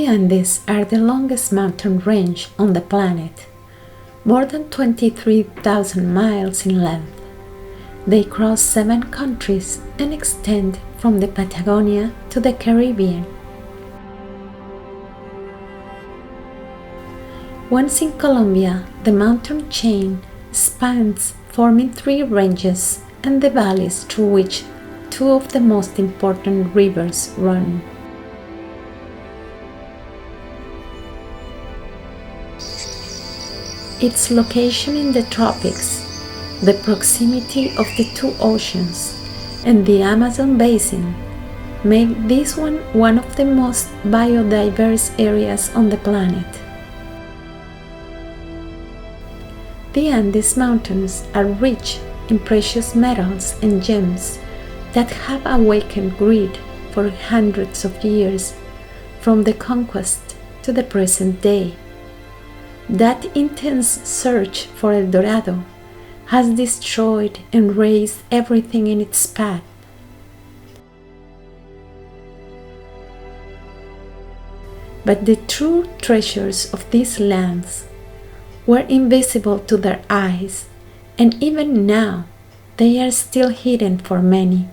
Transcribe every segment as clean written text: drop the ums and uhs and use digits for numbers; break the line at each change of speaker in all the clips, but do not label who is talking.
Andes are the longest mountain range on the planet, more than 23,000 miles in length. They cross 7 countries and extend from the Patagonia to the Caribbean. Once in Colombia, the mountain chain spans, forming 3 ranges and the valleys through which 2 of the most important rivers run. Its location in the tropics, the proximity of the 2 oceans, and the Amazon basin make this one of the most biodiverse areas on the planet. The Andes Mountains are rich in precious metals and gems that have awakened greed for hundreds of years, from the conquest to the present day. That intense search for El Dorado has destroyed and razed everything in its path. But the true treasures of these lands were invisible to their eyes, and even now they are still hidden for many.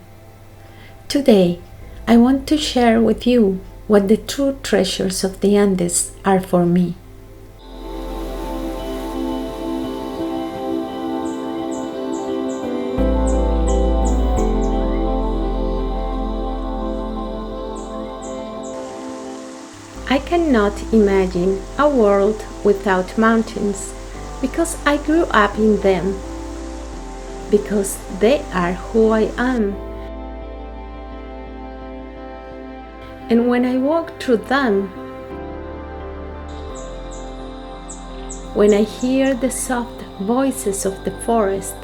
Today, I want to share with you what the true treasures of the Andes are for me. I cannot imagine a world without mountains because I grew up in them, because they are who I am. And when I walk through them, when I hear the soft voices of the forest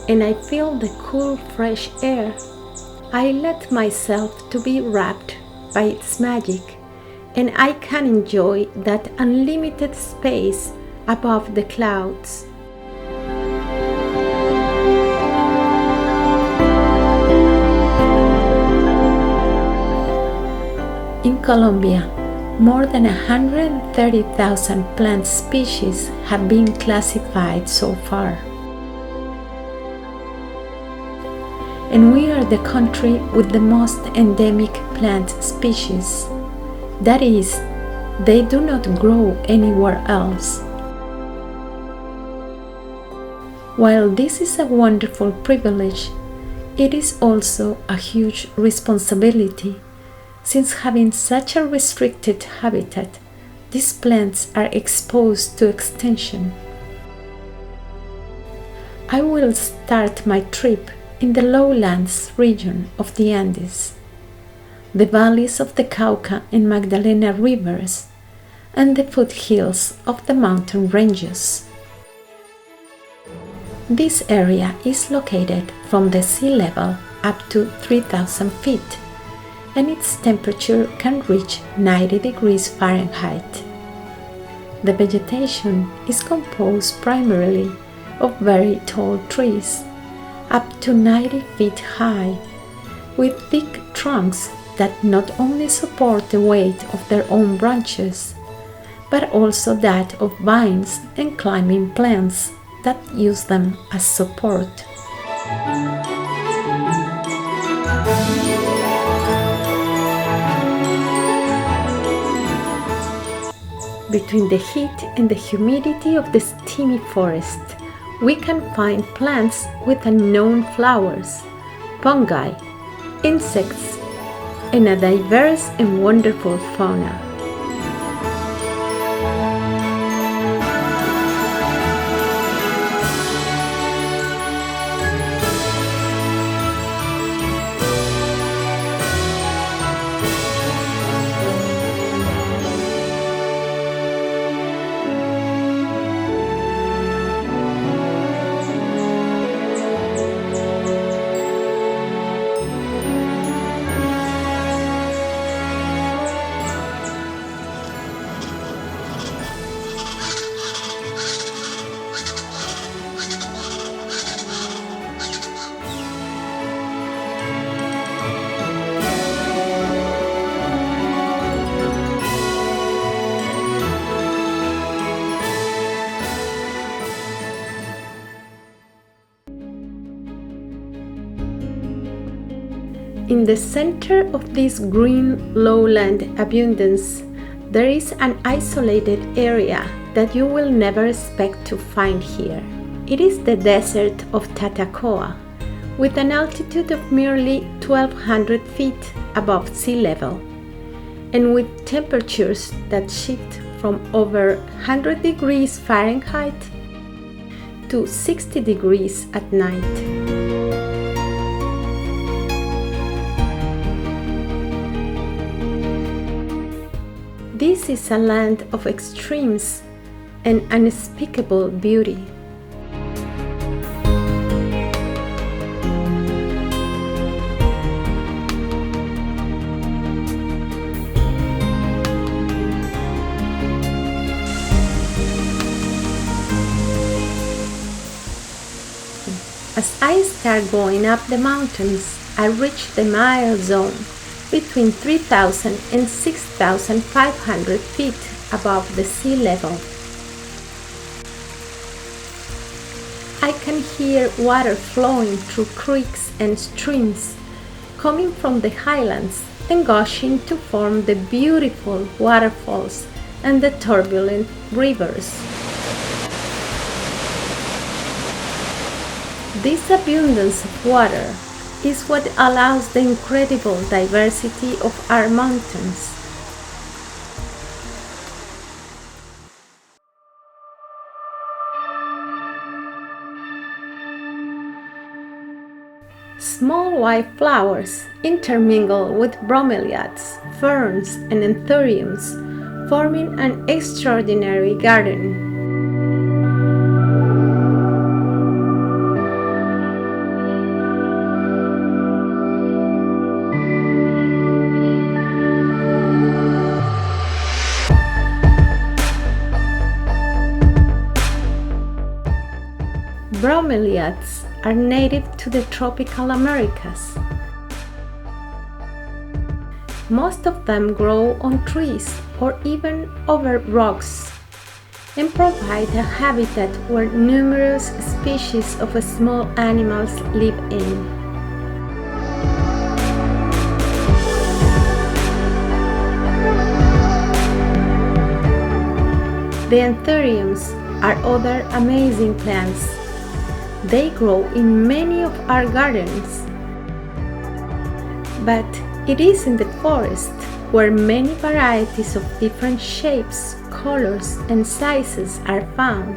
and I feel the cool fresh air, I let myself to be wrapped by its magic, and I can enjoy that unlimited space above the clouds. In Colombia, more than 130,000 plant species have been classified so far. And we are the country with the most endemic plant species. That is, they do not grow anywhere else. While this is a wonderful privilege, it is also a huge responsibility, since having such a restricted habitat, these plants are exposed to extinction. I will start my trip in the Lowlands region of the Andes, the valleys of the Cauca and Magdalena rivers, and the foothills of the mountain ranges. This area is located from the sea level up to 3,000 feet, and its temperature can reach 90 degrees Fahrenheit. The vegetation is composed primarily of very tall trees, up to 90 feet high, with thick trunks that not only support the weight of their own branches, but also that of vines and climbing plants that use them as support. Between the heat and the humidity of the steamy forest, we can find plants with unknown flowers, fungi, insects, and a diverse and wonderful fauna. In the center of this green lowland abundance, there is an isolated area that you will never expect to find here. It is the desert of Patagonia, with an altitude of merely 1,200 feet above sea level, and with temperatures that shift from over 100 degrees Fahrenheit to 60 degrees at night. This is a land of extremes and unspeakable beauty. As I start going up the mountains, I reach the mile zone between 3,000 and 6,500 feet above the sea level. I can hear water flowing through creeks and streams, coming from the highlands and gushing to form the beautiful waterfalls and the turbulent rivers. This abundance of water is what allows the incredible diversity of our mountains. Small white flowers intermingle with bromeliads, ferns, and anthuriums, forming an extraordinary garden. Bromeliads are native to the tropical Americas. Most of them grow on trees or even over rocks and provide a habitat where numerous species of small animals live in. The anthuriums are other amazing plants. They grow in many of our gardens, but it is in the forest where many varieties of different shapes, colors, and sizes are found.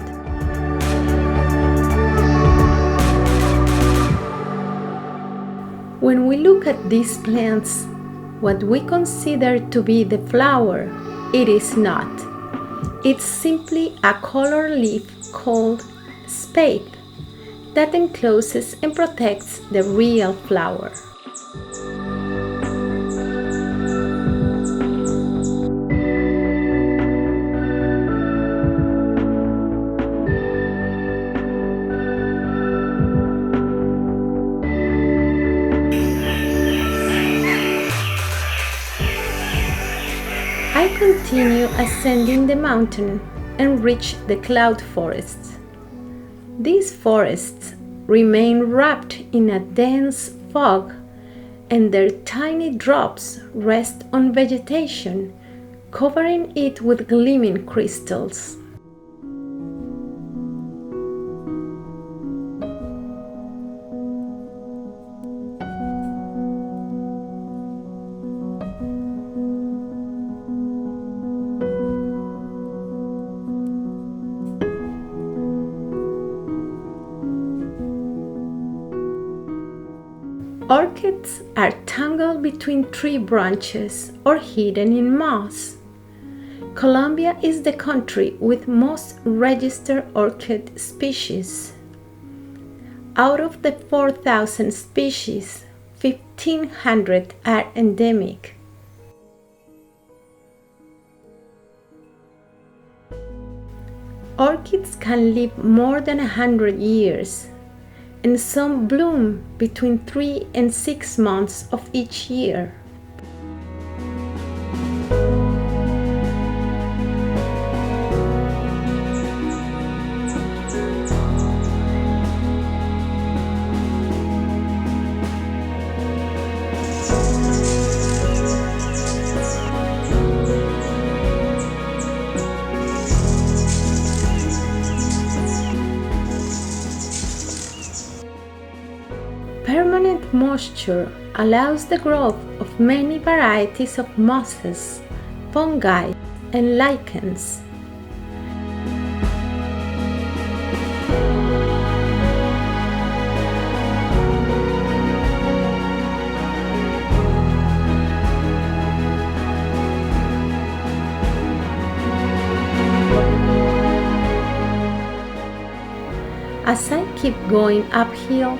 When we look at these plants, what we consider to be the flower, it is not. It's simply a color leaf called spathe that encloses and protects the real flower. I continue ascending the mountain and reach the cloud forests. These forests remain wrapped in a dense fog, and their tiny drops rest on vegetation, covering it with gleaming crystals. Orchids are tangled between tree branches or hidden in moss. Colombia is the country with most registered orchid species. Out of the 4,000 species, 1,500 are endemic. Orchids can live more than 100 years, and some bloom between 3 and 6 months of each year. permanent moisture allows the growth of many varieties of mosses, fungi, and lichens. As I keep going uphill,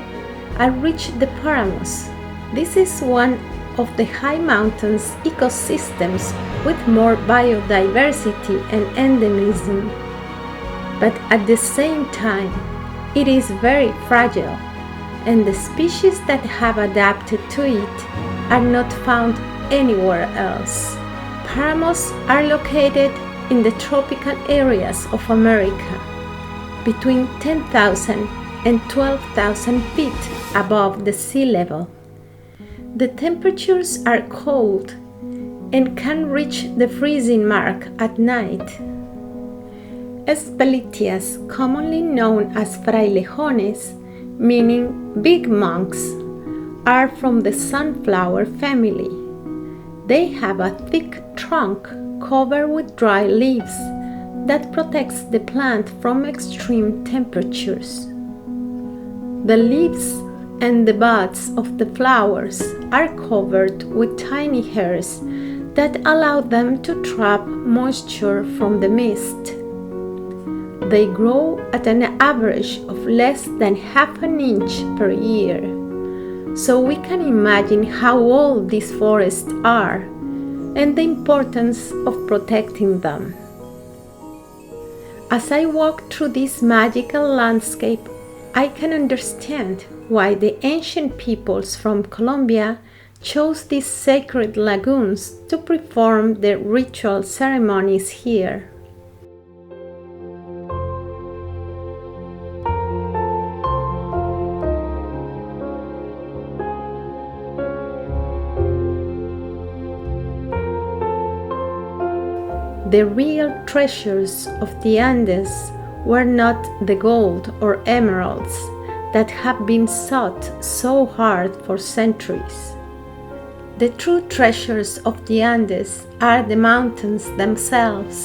I reach the páramos. This is one of the high mountains ecosystems with more biodiversity and endemism. But at the same time, it is very fragile, and the species that have adapted to it are not found anywhere else. Páramos are located in the tropical areas of America, between 10,000 and 12,000 feet above the sea level. The temperatures are cold and can reach the freezing mark at night. Espelitias, commonly known as frailejones, meaning big monks, are from the sunflower family. They have a thick trunk covered with dry leaves that protects the plant from extreme temperatures. The leaves and the buds of the flowers are covered with tiny hairs that allow them to trap moisture from the mist. They grow at an average of less than half an inch per year, so we can imagine how old these forests are and the importance of protecting them. As I walk through this magical landscape, I can understand why the ancient peoples from Colombia chose these sacred lagoons to perform their ritual ceremonies here. The real treasures of the Andes were not the gold or emeralds that have been sought so hard for centuries. The true treasures of the Andes are the mountains themselves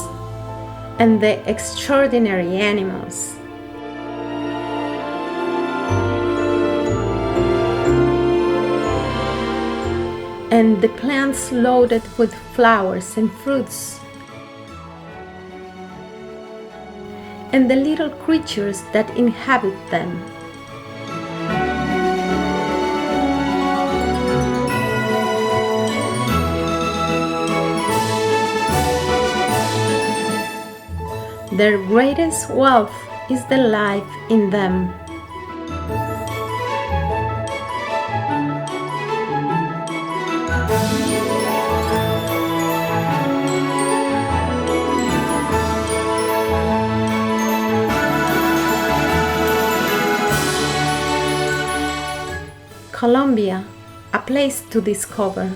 and the extraordinary animals. And the plants loaded with flowers and fruits. And the little creatures that inhabit them. Their greatest wealth is the life in them. Colombia, a place to discover.